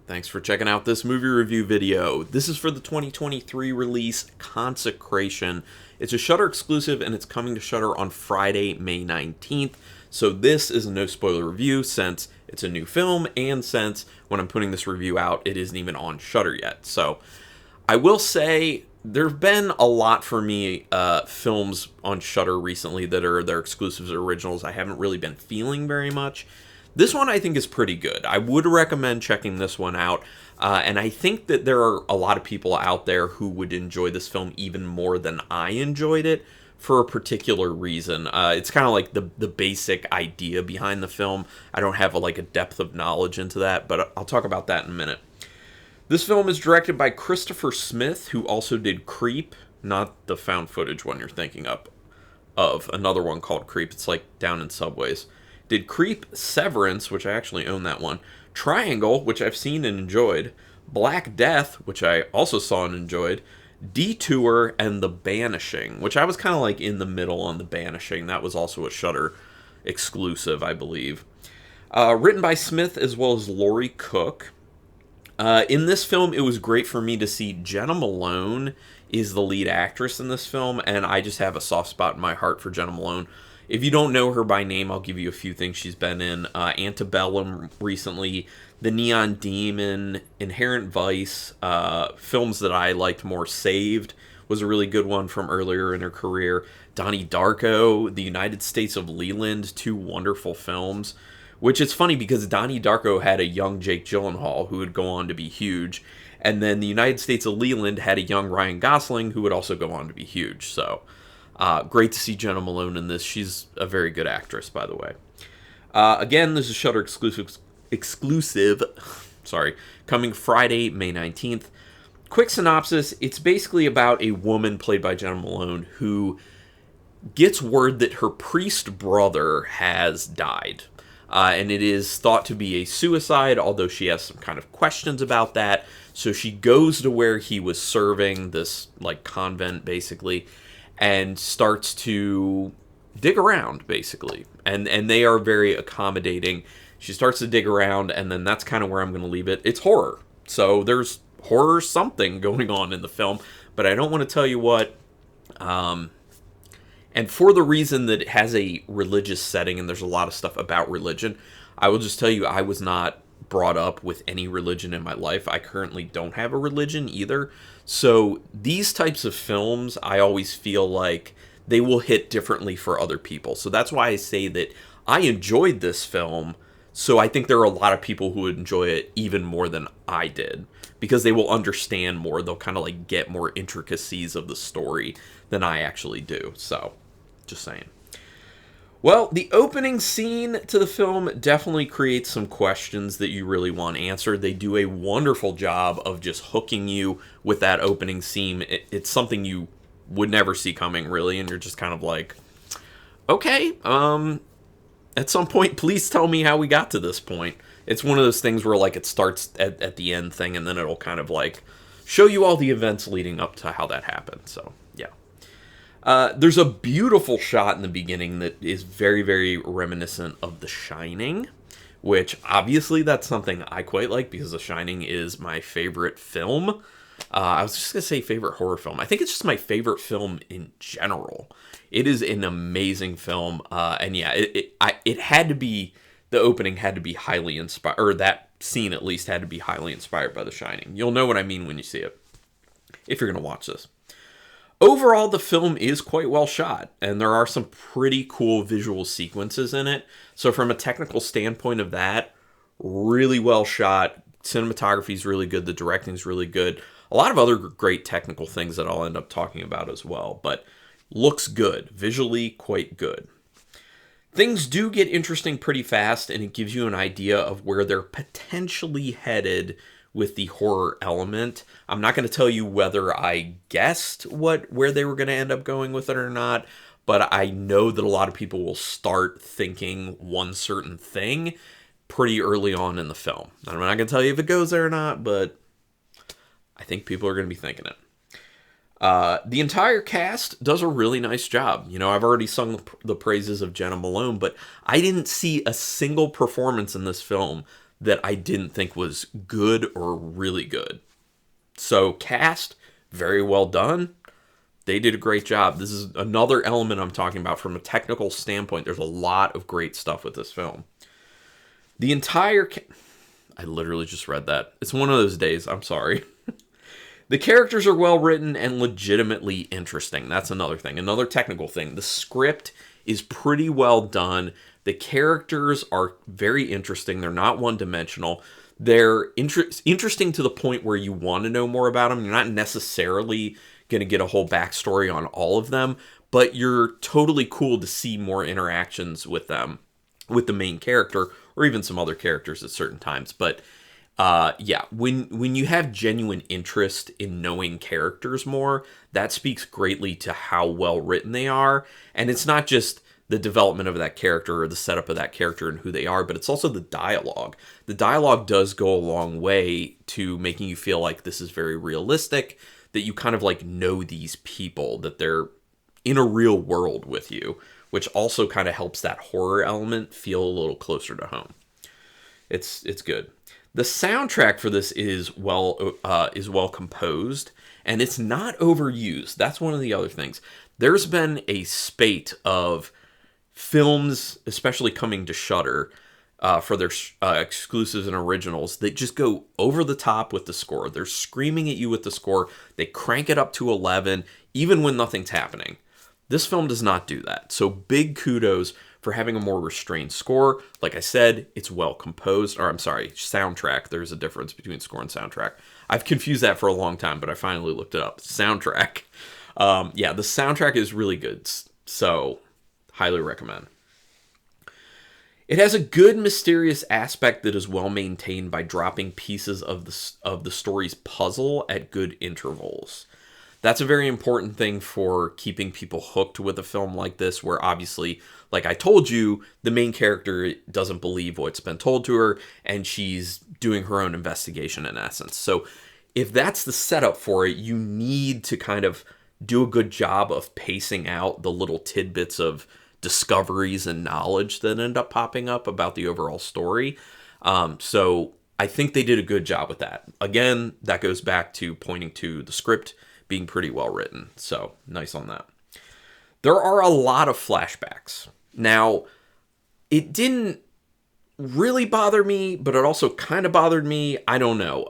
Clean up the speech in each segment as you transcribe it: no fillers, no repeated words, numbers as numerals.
Thanks for checking out this movie review video. This is for the 2023 release, Consecration. It's a Shudder exclusive and it's coming to Shudder on Friday, May 19th. So this is a no spoiler review since it's a new film and since when I'm putting this review out, it isn't even on Shudder yet. So I will say there have been a lot for me films on Shudder recently that are their exclusives or originals I haven't really been feeling very much. This one I think is pretty good. I would recommend checking this one out, and I think that there are a lot of people out there who would enjoy this film even more than I enjoyed it for a particular reason. It's kind of like the basic idea behind the film. I don't have a depth of knowledge into that, but I'll talk about that in a minute. This film is directed by Christopher Smith, who also did Creep, not the found footage one you're thinking of another one called Creep. It's like down in subways. Did Creep, Severance, which I actually own that one, Triangle, which I've seen and enjoyed, Black Death, which I also saw and enjoyed, Detour, and The Banishing, which I was kind of like in the middle on The Banishing. That was also a Shudder exclusive, I believe. Written by Smith as well as Laurie Cook. In this film, it was great for me to see Jenna Malone is the lead actress in this film, and I just have a soft spot in my heart for Jenna Malone. If you don't know her by name, I'll give you a few things she's been in. Antebellum recently, The Neon Demon, Inherent Vice, films that I liked more. Saved was a really good one from earlier in her career. Donnie Darko, The United States of Leland, two wonderful films. Which is funny because Donnie Darko had a young Jake Gyllenhaal who would go on to be huge. And then The United States of Leland had a young Ryan Gosling who would also go on to be huge. So great to see Jenna Malone in this. She's a very good actress, by the way. Again, this is Shudder exclusive. Sorry, coming Friday, May 19th. Quick synopsis. It's basically about a woman played by Jenna Malone who gets word that her priest brother has died. And it is thought to be a suicide, although she has some kind of questions about that. So she goes to where he was serving, this convent basically, and starts to dig around basically. And they are very accommodating. She starts to dig around, and then that's kind of where I'm going to leave it. It's horror. So there's horror something going on in the film, but I don't want to tell you what. And for the reason that it has a religious setting and there's a lot of stuff about religion, I will just tell you I was not brought up with any religion in my life. I currently don't have a religion either. So these types of films, I always feel like they will hit differently for other people. So that's why I say that I enjoyed this film. So I think there are a lot of people who would enjoy it even more than I did, because they will understand more. They'll kind of get more intricacies of the story than I actually do. So just saying. Well, the opening scene to the film definitely creates some questions that you really want answered. They do a wonderful job of just hooking you with that opening scene. It's something you would never see coming, really, and you're just kind of like, okay, at some point, please tell me how we got to this point. It's one of those things where it starts at the end thing, and then it'll kind of show you all the events leading up to how that happened. So, yeah. There's a beautiful shot in the beginning that is very, very reminiscent of The Shining, which obviously that's something I quite like because The Shining is my favorite film. I was just going to say favorite horror film. I think it's just my favorite film in general. It is an amazing film. And yeah, it had to be, the opening had to be highly inspired, or that scene at least had to be highly inspired by The Shining. You'll know what I mean when you see it, if you're going to watch this. Overall, the film is quite well shot, and there are some pretty cool visual sequences in it. So from a technical standpoint of that, really well shot. Cinematography is really good. The directing is really good. A lot of other great technical things that I'll end up talking about as well, but looks good. Visually, quite good. Things do get interesting pretty fast, and it gives you an idea of where they're potentially headed with the horror element. I'm not going to tell you whether I guessed where they were going to end up going with it or not, but I know that a lot of people will start thinking one certain thing pretty early on in the film. I'm not going to tell you if it goes there or not, but I think people are going to be thinking it. The entire cast does a really nice job. I've already sung the praises of Jenna Malone, but I didn't see a single performance in this film that I didn't think was good or really good. So cast, very well done. They did a great job. This is another element I'm talking about from a technical standpoint. There's a lot of great stuff with this film. The entire... I literally just read that. It's one of those days. I'm sorry. The characters are well written and legitimately interesting. That's another thing. Another technical thing. The script is pretty well done. The characters are very interesting. They're not one-dimensional. They're interesting to the point where you want to know more about them. You're not necessarily going to get a whole backstory on all of them, but you're totally cool to see more interactions with them, with the main character, or even some other characters at certain times. But yeah, when you have genuine interest in knowing characters more, that speaks greatly to how well written they are. And it's not just the development of that character or the setup of that character and who they are, but it's also the dialogue. The dialogue does go a long way to making you feel like this is very realistic, that you kind of like know these people, that they're in a real world with you, which also kind of helps that horror element feel a little closer to home. It's good. The soundtrack for this is well composed, and it's not overused. That's one of the other things. There's been a spate of films, especially coming to Shudder, for their exclusives and originals, that just go over the top with the score. They're screaming at you with the score. They crank it up to 11, even when nothing's happening. This film does not do that. So big kudos for having a more restrained score. Like I said, it's well composed. Or I'm sorry, soundtrack. There's a difference between score and soundtrack. I've confused that for a long time, but I finally looked it up. Soundtrack. Yeah, the soundtrack is really good. So highly recommend. It has a good mysterious aspect that is well maintained by dropping pieces of the story's puzzle at good intervals. That's a very important thing for keeping people hooked with a film like this, where obviously, like I told you, the main character doesn't believe what's been told to her, and she's doing her own investigation in essence. So if that's the setup for it, you need to kind of do a good job of pacing out the little tidbits of discoveries and knowledge that end up popping up about the overall story. So I think they did a good job with that. Again, that goes back to pointing to the script being pretty well written. So nice on that. There are a lot of flashbacks. Now, it didn't really bother me, but it also kind of bothered me. I don't know.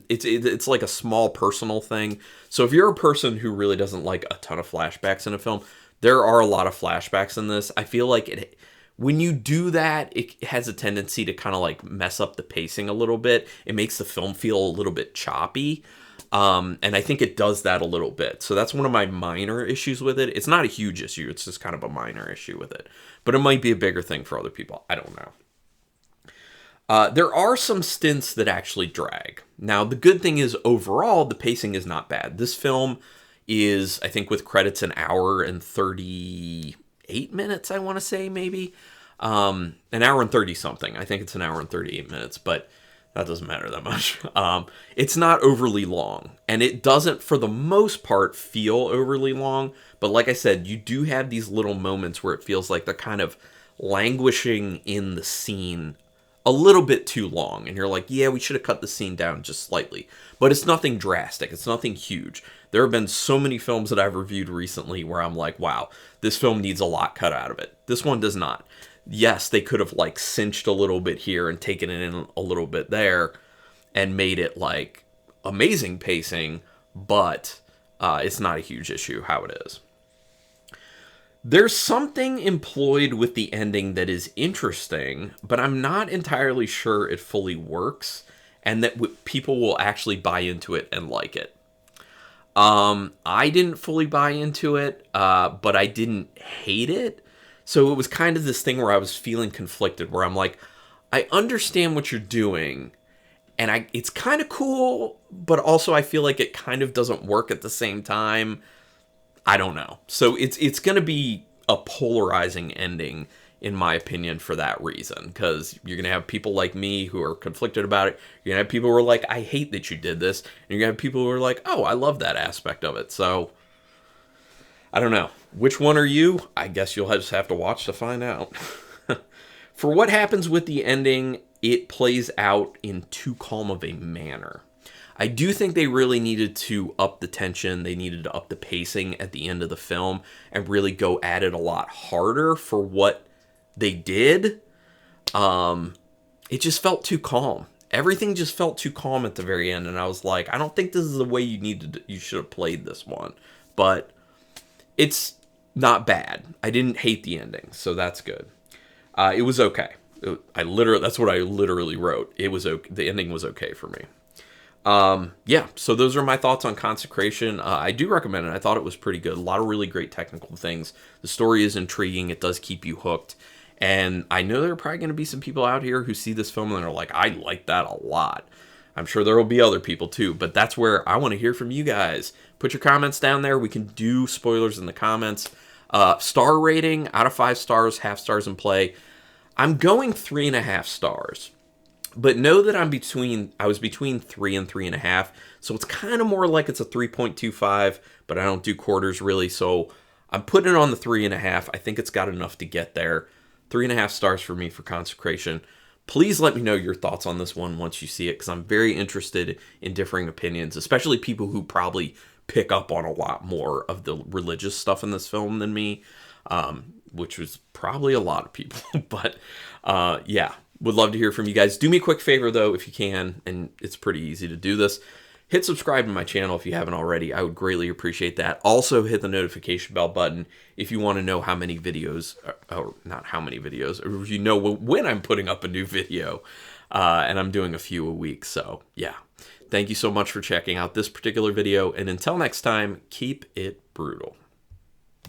It's like a small personal thing. So if you're a person who really doesn't like a ton of flashbacks in a film, there are a lot of flashbacks in this. I feel like when you do that, it has a tendency to kind of like mess up the pacing a little bit. It makes the film feel a little bit choppy. And I think it does that a little bit. So that's one of my minor issues with it. It's not a huge issue. It's just kind of a minor issue with it. But it might be a bigger thing for other people. I don't know. There are some stints that actually drag. Now, the good thing is overall, the pacing is not bad. This film is, I think with credits, an hour and 38 minutes, I want to say, maybe. An hour and 30 something. I think it's an hour and 38 minutes, but that doesn't matter that much. It's not overly long, and it doesn't, for the most part, feel overly long. But like I said, you do have these little moments where it feels like they're kind of languishing in the scene a little bit too long. And you're like, yeah, we should have cut the scene down just slightly. But it's nothing drastic. It's nothing huge. There have been so many films that I've reviewed recently where I'm like, wow, this film needs a lot cut out of it. This one does not. Yes, they could have like cinched a little bit here and taken it in a little bit there and made it like amazing pacing, but it's not a huge issue how it is. There's something employed with the ending that is interesting, but I'm not entirely sure it fully works and that people will actually buy into it and like it. I didn't fully buy into it, but I didn't hate it. So it was kind of this thing where I was feeling conflicted, where I'm like, I understand what you're doing, and it's kind of cool, but also I feel like it kind of doesn't work at the same time. I don't know. So it's going to be a polarizing ending, in my opinion, for that reason. Because you're going to have people like me who are conflicted about it. You're going to have people who are like, I hate that you did this. And you're going to have people who are like, oh, I love that aspect of it. So, I don't know. Which one are you? I guess you'll just have to watch to find out. For what happens with the ending, it plays out in too calm of a manner. I do think they really needed to up the tension. They needed to up the pacing at the end of the film and really go at it a lot harder for what they did. It just felt too calm. Everything just felt too calm at the very end, and I was like, I don't think this is the way you should have played this one. But it's not bad. I didn't hate the ending, so that's good. It was okay. That's what I literally wrote. It was okay. The ending was okay for me. Yeah, so those are my thoughts on Consecration. I do recommend it. I thought it was pretty good. A lot of really great technical things. The story is intriguing. It does keep you hooked. And I know there are probably going to be some people out here who see this film and are like, I like that a lot. I'm sure there will be other people too, but that's where I want to hear from you guys. Put your comments down there. We can do spoilers in the comments. Star rating, out of 5 stars, half stars in play. I'm going 3.5 stars. But know that I was between 3 and 3.5, so it's kind of more like it's a 3.25, but I don't do quarters really, so I'm putting it on the 3.5. I think it's got enough to get there. 3.5 stars for me for Consecration. Please let me know your thoughts on this one once you see it, because I'm very interested in differing opinions, especially people who probably pick up on a lot more of the religious stuff in this film than me, which was probably a lot of people. But yeah, would love to hear from you guys. Do me a quick favor, though, if you can, and it's pretty easy to do this. Hit subscribe to my channel if you haven't already. I would greatly appreciate that. Also, hit the notification bell button if you want to know how many videos, or not how many videos, or if you know when I'm putting up a new video. And I'm doing a few a week, so yeah. Thank you so much for checking out this particular video, and until next time, keep it brutal.